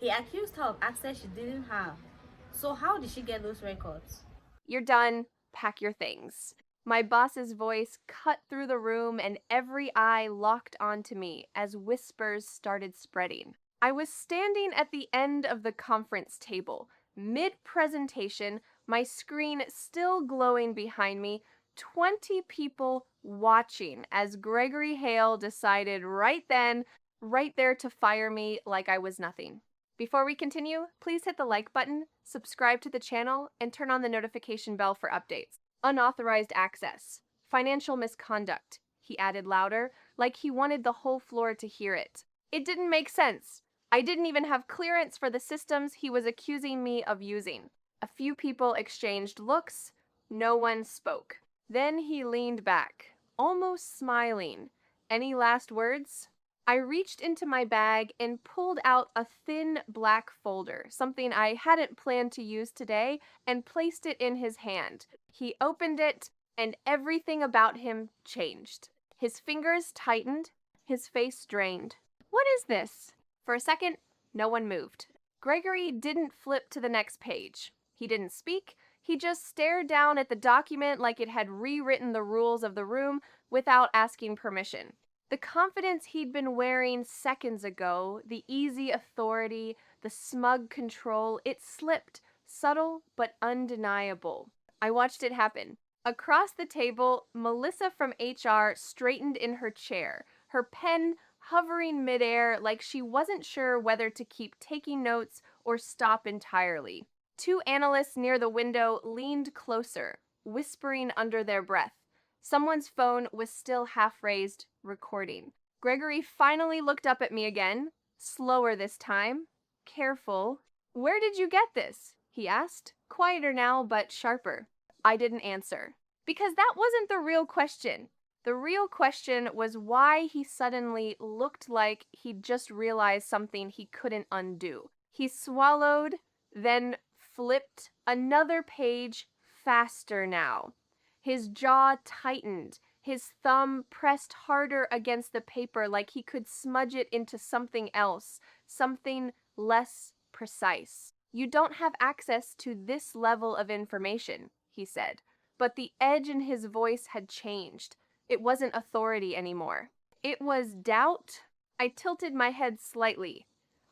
He accused her of access she didn't have. So how did she get those records? You're done. Pack your things. My boss's voice cut through the room and every eye locked onto me as whispers started spreading. I was standing at the end of the conference table, mid-presentation, my screen still glowing behind me, 20 people watching as Gregory Hale decided right then, right there to fire me like I was nothing. Before we continue, please hit the like button, subscribe to the channel, and turn on the notification bell for updates. Unauthorized access. Financial misconduct, he added louder, like he wanted the whole floor to hear it. It didn't make sense. I didn't even have clearance for the systems he was accusing me of using. A few people exchanged looks. No one spoke. Then he leaned back, almost smiling. Any last words? I reached into my bag and pulled out a thin black folder, something I hadn't planned to use today, and placed it in his hand. He opened it, and everything about him changed. His fingers tightened, his face strained. What is this? For a second, no one moved. Gregory didn't flip to the next page. He didn't speak. He just stared down at the document like it had rewritten the rules of the room without asking permission. The confidence he'd been wearing seconds ago, the easy authority, the smug control, it slipped, subtle but undeniable. I watched it happen. Across the table, Melissa from HR straightened in her chair, her pen hovering midair like she wasn't sure whether to keep taking notes or stop entirely. Two analysts near the window leaned closer, whispering under their breath. Someone's phone was still half raised, recording. Gregory finally looked up at me again, slower this time, careful. Where did you get this? He asked, quieter now but sharper. I didn't answer. Because that wasn't the real question. The real question was why he suddenly looked like he'd just realized something he couldn't undo. He swallowed, then flipped another page faster now. His jaw tightened, his thumb pressed harder against the paper like he could smudge it into something else, something less precise. You don't have access to this level of information, he said, but the edge in his voice had changed. It wasn't authority anymore. It was doubt. I tilted my head slightly.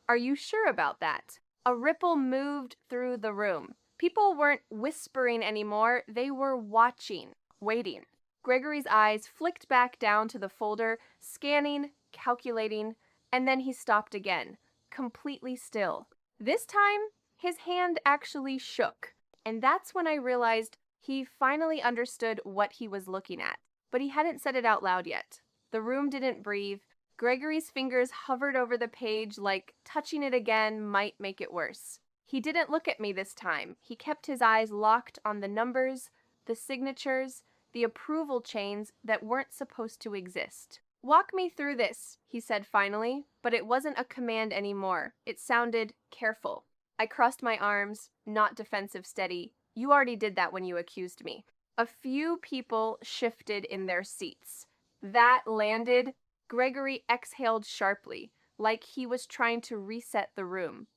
Are you sure about that? A ripple moved through the room. People weren't whispering anymore, they were watching, waiting. Gregory's eyes flicked back down to the folder, scanning, calculating, and then he stopped again, completely still. This time, his hand actually shook, and that's when I realized he finally understood what he was looking at. But he hadn't said it out loud yet. The room didn't breathe. Gregory's fingers hovered over the page like touching it again might make it worse. He didn't look at me this time. He kept his eyes locked on the numbers, the signatures, the approval chains that weren't supposed to exist. Walk me through this, he said finally, but it wasn't a command anymore. It sounded careful. I crossed my arms, not defensive steady. You already did that when you accused me. A few people shifted in their seats. That landed. Gregory exhaled sharply, like he was trying to reset the room.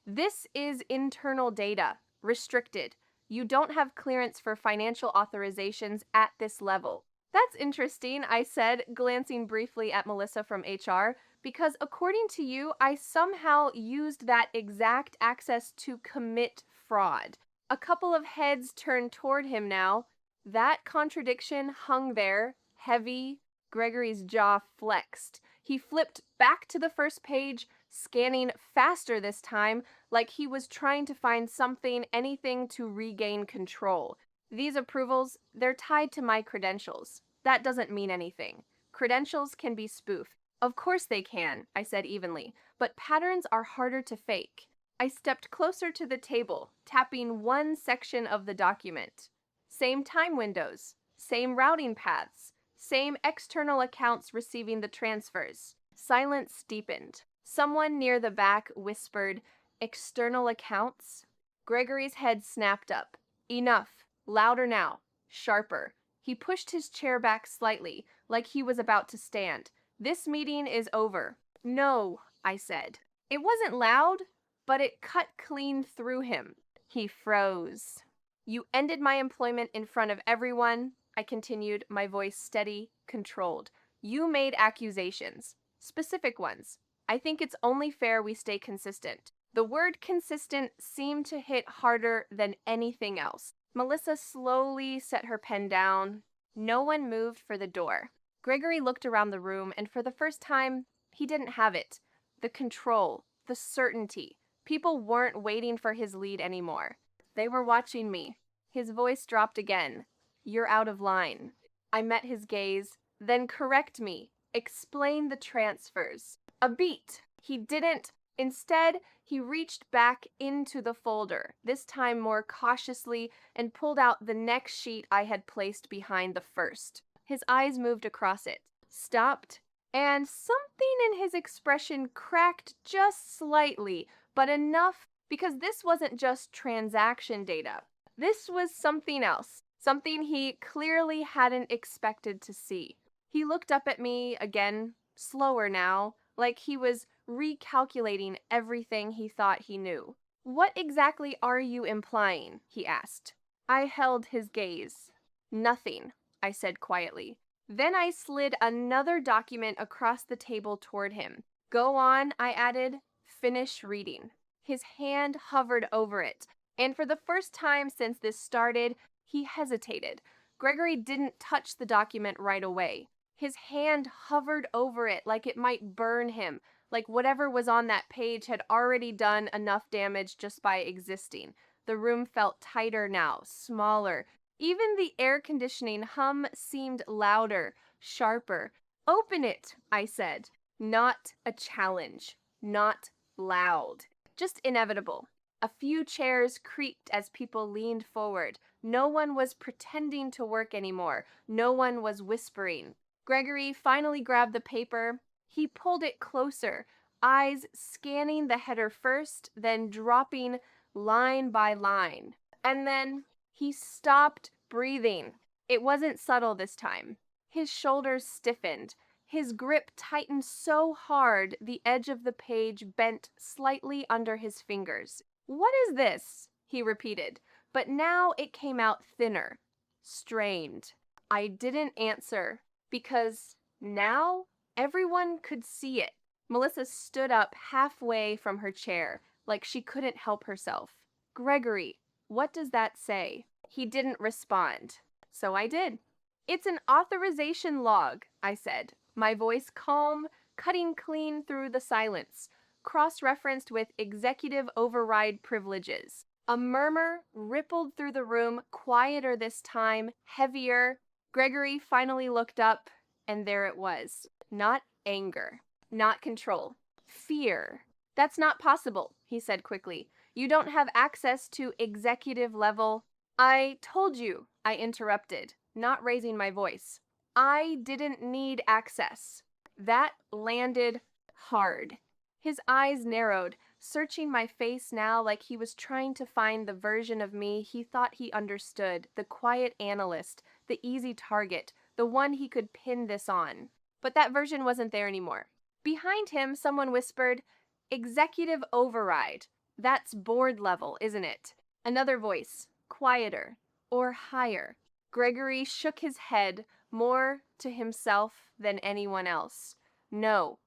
This is internal data, restricted. You don't have clearance for financial authorizations at this level. That's interesting, I said, glancing briefly at Melissa from HR, because according to you, I somehow used that exact access to commit fraud. A couple of heads turned toward him now. That contradiction hung there, heavy. Gregory's jaw flexed. He flipped back to the first page, scanning faster this time, like he was trying to find something, anything to regain control. These approvals, they're tied to my credentials. That doesn't mean anything. Credentials can be spoofed. Of course they can, I said evenly, but patterns are harder to fake. I stepped closer to the table, tapping one section of the document. Same time windows, same routing paths, same external accounts receiving the transfers. Silence deepened. Someone near the back whispered, "External accounts?" Gregory's head snapped up. Enough. Louder now. Sharper. He pushed his chair back slightly, like he was about to stand. This meeting is over. No, I said. It wasn't loud. but it cut clean through him. He froze. "You ended my employment in front of everyone," I continued, my voice steady, controlled. "You made accusations. Specific ones. I think it's only fair we stay consistent." The word consistent seemed to hit harder than anything else. Melissa slowly set her pen down. No one moved for the door. Gregory looked around the room, and for the first time, he didn't have it. The control, the certainty. People weren't waiting for his lead anymore. They were watching me. His voice dropped again. "You're out of line." I met his gaze. "Then correct me. Explain the transfers." A beat. He didn't. Instead, he reached back into the folder, this time more cautiously, and pulled out the next sheet I had placed behind the first. His eyes moved across it, stopped, and something in his expression cracked just slightly, but enough because this wasn't just transaction data. This was something else, something he clearly hadn't expected to see. He looked up at me again, slower now, like he was recalculating everything he thought he knew. "What exactly are you implying?" he asked. I held his gaze. "Nothing," I said quietly. Then I slid another document across the table toward him. "Go on," I added. "Finish reading." His hand hovered over it, and for the first time since this started, he hesitated. Gregory didn't touch the document right away. His hand hovered over it like it might burn him, like whatever was on that page had already done enough damage just by existing. The room felt tighter now, smaller. Even the air conditioning hum seemed louder, sharper. "Open it," I said. Not a challenge. Not loud. Just inevitable. A few chairs creaked as people leaned forward. No one was pretending to work anymore. No one was whispering. Gregory finally grabbed the paper. He pulled it closer, eyes scanning the header first, then dropping line by line. And then he stopped breathing. It wasn't subtle this time. His shoulders stiffened. His grip tightened so hard the edge of the page bent slightly under his fingers. "What is this?" he repeated, but now it came out thinner, strained. I didn't answer because now everyone could see it. Melissa stood up halfway from her chair, like she couldn't help herself. "Gregory, what does that say?" He didn't respond, so I did. "It's an authorization log," I said, my voice calm, cutting clean through the silence, cross-referenced with executive override privileges. A murmur rippled through the room, quieter this time, heavier. Gregory finally looked up, and there it was. Not anger, not control, fear. "That's not possible," he said quickly. "You don't have access to executive level." "I told you," I interrupted, not raising my voice. "I didn't need access." That landed hard. His eyes narrowed, searching my face now like he was trying to find the version of me he thought he understood, the quiet analyst, the easy target, the one he could pin this on. But that version wasn't there anymore. Behind him, someone whispered, "Executive override. That's board level, isn't it?" Another voice, quieter or higher. Gregory shook his head, more to himself than anyone else. No,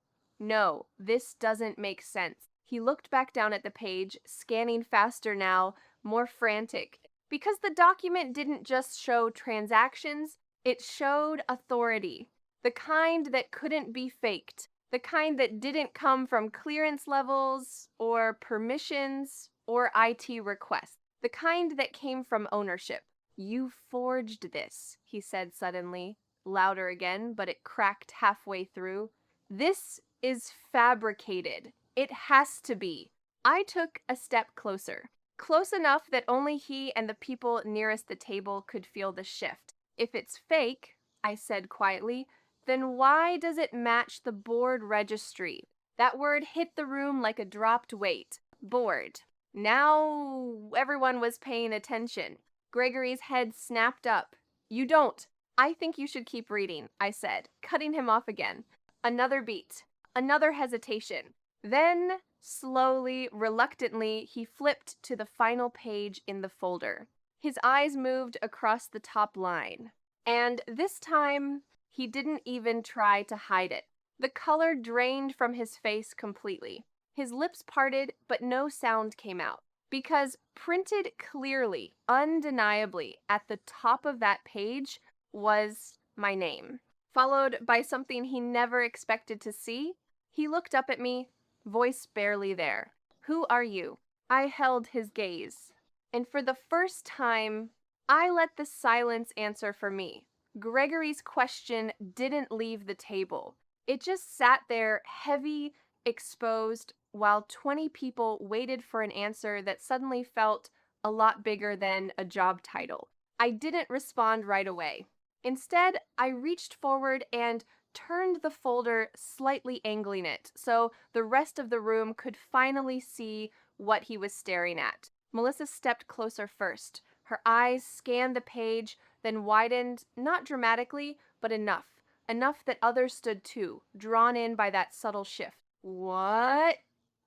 this doesn't make sense." He looked back down at the page, scanning faster now, more frantic. Because the document didn't just show transactions, it showed authority. The kind that couldn't be faked. The kind that didn't come from clearance levels, or permissions, or IT requests. The kind that came from ownership. "You forged this," he said suddenly, louder again, but it cracked halfway through. "This is fabricated. It has to be." I took a step closer, close enough that only he and the people nearest the table could feel the shift. "If it's fake," I said quietly, "then why does it match the board registry?" That word hit the room like a dropped weight. Board. Now everyone was paying attention. Gregory's head snapped up. "You don't. I think you should keep reading," I said, cutting him off again. Another beat. Another hesitation. Then Slowly, reluctantly, he flipped to the final page in the folder. His eyes moved across the top line. And this time, he didn't even try to hide it. The color drained from his face completely. His lips parted, but no sound came out. Because printed clearly, undeniably, at the top of that page was my name, followed by something he never expected to see. He looked up at me, voice barely there. "Who are you?" I held his gaze. And for the first time, I let the silence answer for me. Gregory's question didn't leave the table. It just sat there, heavy, exposed, while 20 people waited for an answer that suddenly felt a lot bigger than a job title. I didn't respond right away. Instead, I reached forward and turned the folder, slightly angling it, so the rest of the room could finally see what he was staring at. Melissa stepped closer first. Her eyes scanned the page, then widened, not dramatically, but enough. Enough that others stood too, drawn in by that subtle shift. "What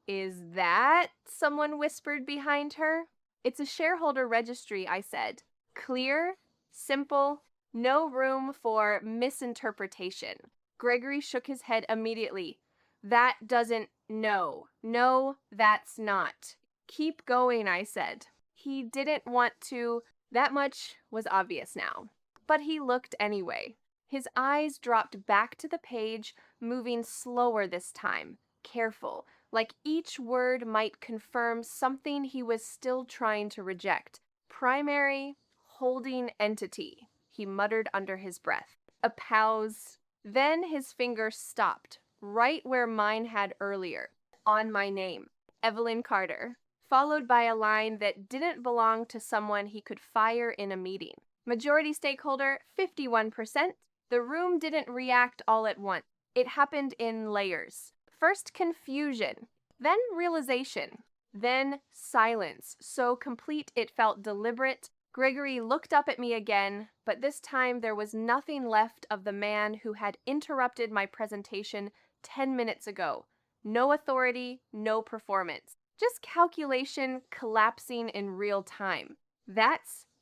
is that?" someone whispered behind her. "It's a shareholder registry," I said. Clear, simple, no room for misinterpretation. Gregory shook his head immediately. "That doesn't, no. No, that's not." "Keep going," I said. He didn't want to. That much was obvious now. But he looked anyway. His eyes dropped back to the page, moving slower this time, careful, like each word might confirm something he was still trying to reject. "Primary holding entity," he muttered under his breath. A pause. Then his finger stopped, right where mine had earlier, on my name, Evelyn Carter, followed by a line that didn't belong to someone he could fire in a meeting. Majority stakeholder, 51%. The room didn't react all at once. It happened in layers. First confusion, then realization, then silence, so complete it felt deliberate. Gregory looked up at me again, but this time there was nothing left of the man who had interrupted my presentation 10 minutes ago. No authority, no performance. Just calculation collapsing in real time.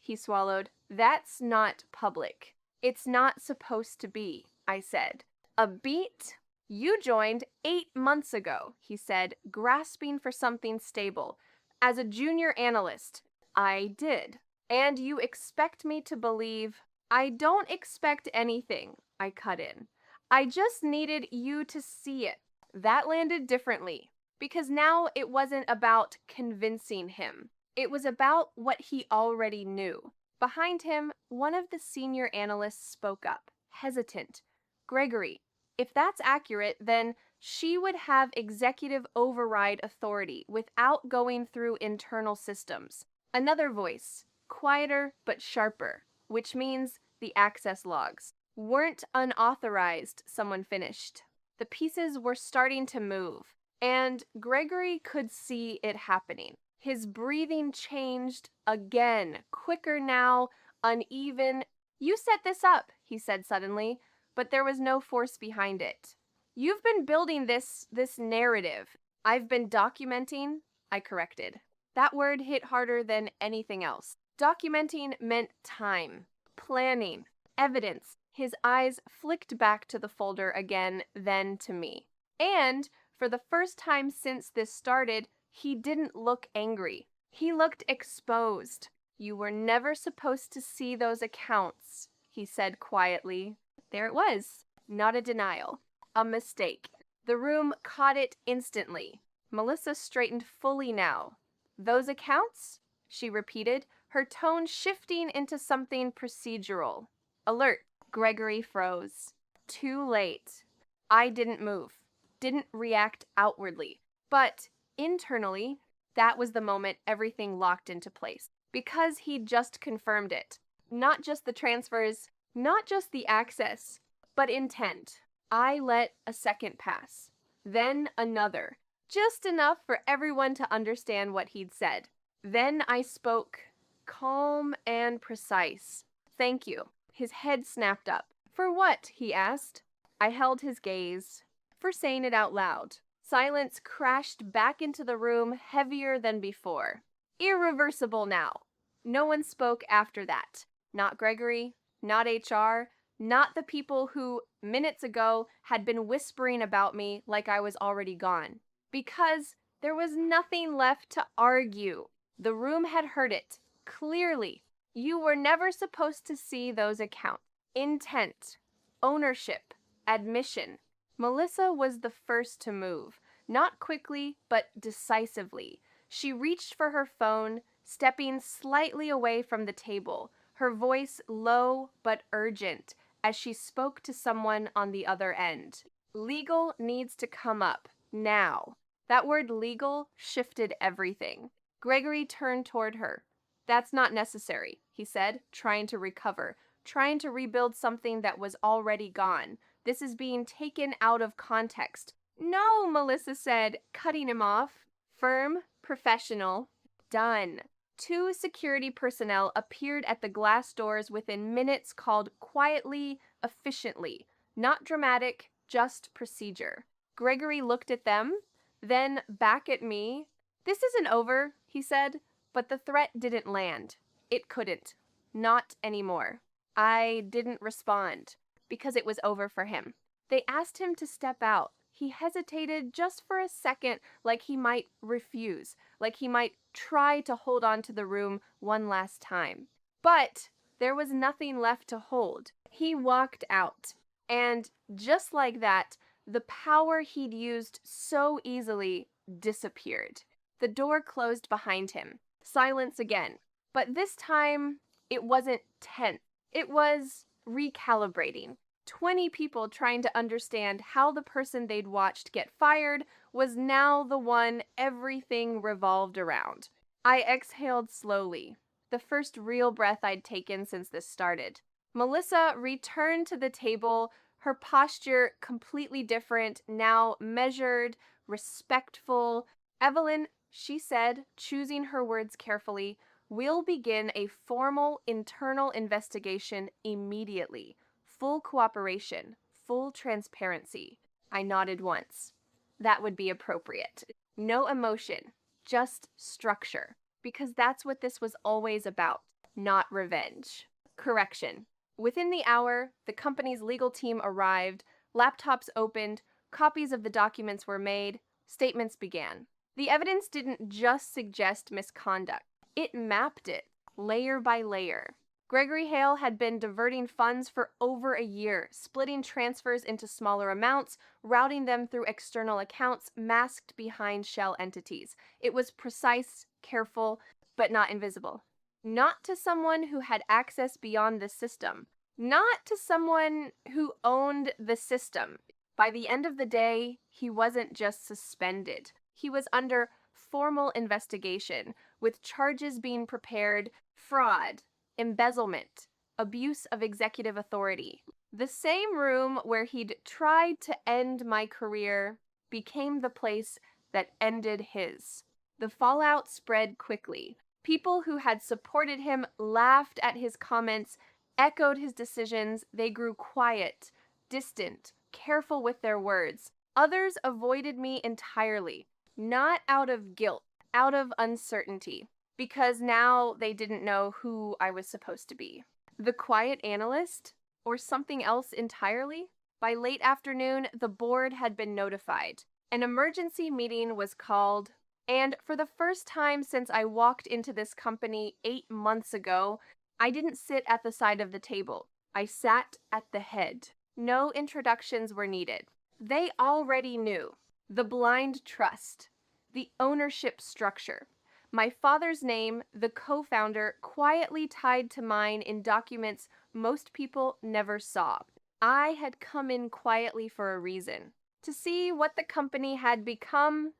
He swallowed, "that's not public. It's not supposed to be," I said. "A beat? You joined 8 months ago," he said, grasping for something stable. "As a junior analyst." I did. "And you expect me to believe—" "I don't expect anything," I cut in. "I just needed you to see it." That landed differently, because now it wasn't about convincing him. It was about what he already knew. Behind him, one of the senior analysts spoke up, hesitant. "Gregory, if that's accurate, then she would have executive override authority without going through internal systems." Another voice, quieter but sharper, which means the access logs weren't unauthorized, someone finished. The pieces were starting to move, and Gregory could see it happening. His breathing changed again, quicker now, uneven. "You set this up," he said suddenly, but there was no force behind it. "You've been building this narrative." "I've been documenting," I corrected. That word hit harder than anything else. Documenting meant time, planning, evidence. His eyes flicked back to the folder again, then to me. And for the first time since this started, he didn't look angry. He looked exposed. "You were never supposed to see those accounts," he said quietly. There it was. Not a denial. A mistake. The room caught it instantly. Melissa straightened fully now. "Those accounts?" she repeated, her tone shifting into something procedural. Alert. Gregory froze. Too late. I didn't move. Didn't react outwardly. But internally, that was the moment everything locked into place. Because he'd just confirmed it. Not just the transfers, not just the access, but intent. I let a second pass. Then another. Just enough for everyone to understand what he'd said. Then I spoke, calm and precise. "Thank you." His head snapped up. "For what?" he asked. I held his gaze. "For saying it out loud. Silence crashed back into the room heavier than before. Irreversible now. No one spoke after that. Not Gregory, not HR, not the people who, minutes ago, had been whispering about me like I was already gone. Because there was nothing left to argue. The room had heard it, clearly. You were never supposed to see those accounts. Intent, ownership, admission. Melissa was the first to move, not quickly, but decisively. She reached for her phone, stepping slightly away from the table, her voice low but urgent as she spoke to someone on the other end. Legal needs to come up, now. That word legal shifted everything. Gregory turned toward her. That's not necessary, he said, trying to recover, trying to rebuild something that was already gone. This is being taken out of context. No, Melissa said, cutting him off. Firm, professional, done. 2 security personnel appeared at the glass doors within minutes, called quietly, efficiently. Not dramatic, just procedure. Gregory looked at them, then back at me. This isn't over, he said, but the threat didn't land. It couldn't. Not anymore. I didn't respond, because it was over for him. They asked him to step out. He hesitated just for a second, like he might refuse, like he might try to hold on to the room one last time. But there was nothing left to hold. He walked out. And just like that, the power he'd used so easily disappeared. The door closed behind him. Silence again. But this time, it wasn't tense. It was recalibrating. 20 people trying to understand how the person they'd watched get fired was now the one everything revolved around. I exhaled slowly, the first real breath I'd taken since this started. Melissa returned to the table, her posture completely different, now measured, respectful. Evelyn, she said, choosing her words carefully, we'll begin a formal internal investigation immediately. Full cooperation, full transparency. I nodded once. That would be appropriate. No emotion, just structure. Because that's what this was always about, not revenge. Correction. Within the hour, the company's legal team arrived, laptops opened, copies of the documents were made, statements began. The evidence didn't just suggest misconduct. It mapped it, layer by layer. Gregory Hale had been diverting funds for over a year, splitting transfers into smaller amounts, routing them through external accounts masked behind shell entities. It was precise, careful, but not invisible. Not to someone who had access beyond the system. Not to someone who owned the system. By the end of the day, he wasn't just suspended. He was under formal investigation, with charges being prepared, fraud, embezzlement, abuse of executive authority. The same room where he'd tried to end my career became the place that ended his. The fallout spread quickly. People who had supported him laughed at his comments, echoed his decisions. They grew quiet, distant, careful with their words. Others avoided me entirely, not out of guilt, out of uncertainty, because now they didn't know who I was supposed to be. The quiet analyst, or something else entirely? By late afternoon, the board had been notified. An emergency meeting was called, and for the first time since I walked into this company 8 months ago, I didn't sit at the side of the table. I sat at the head. No introductions were needed. They already knew. The blind trust. The ownership structure. My father's name, the co-founder, quietly tied to mine in documents most people never saw. I had come in quietly for a reason. To see what the company had become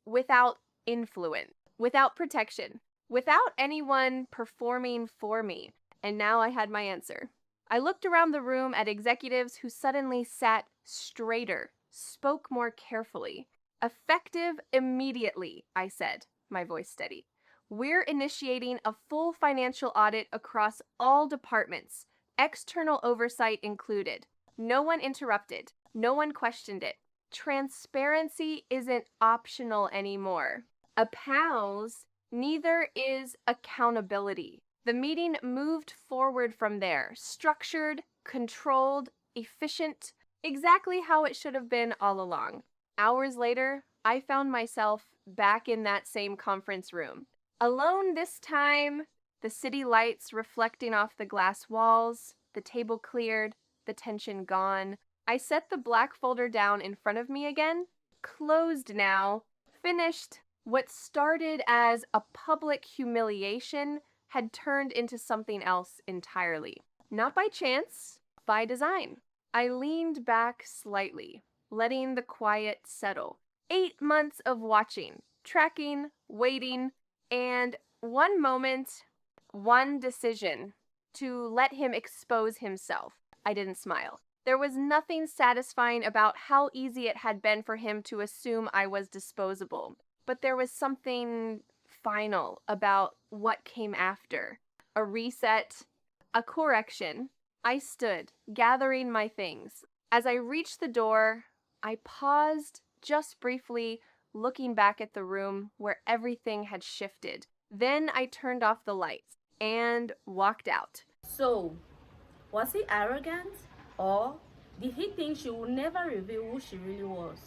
without influence, without protection, without anyone performing for me. And now I had my answer. I looked around the room at executives who suddenly sat straighter, spoke more carefully. Effective immediately, I said, my voice steady. We're initiating a full financial audit across all departments, external oversight included. No one interrupted. No one questioned it. Transparency isn't optional anymore. A pause, neither is accountability. The meeting moved forward from there, structured, controlled, efficient, exactly how it should have been all along. Hours later, I found myself back in that same conference room. Alone this time, the city lights reflecting off the glass walls, the table cleared, the tension gone. I set the black folder down in front of me again, closed now, finished. What started as a public humiliation had turned into something else entirely. Not by chance, by design. I leaned back slightly, letting the quiet settle. 8 months of watching, tracking, waiting, and one moment, one decision to let him expose himself. I didn't smile. There was nothing satisfying about how easy it had been for him to assume I was disposable, but there was something final about what came after. A reset, a correction. I stood, gathering my things. As I reached the door, I paused just briefly, looking back at the room where everything had shifted. Then I turned off the lights and walked out. So, was he arrogant? Or did he think she would never reveal who she really was?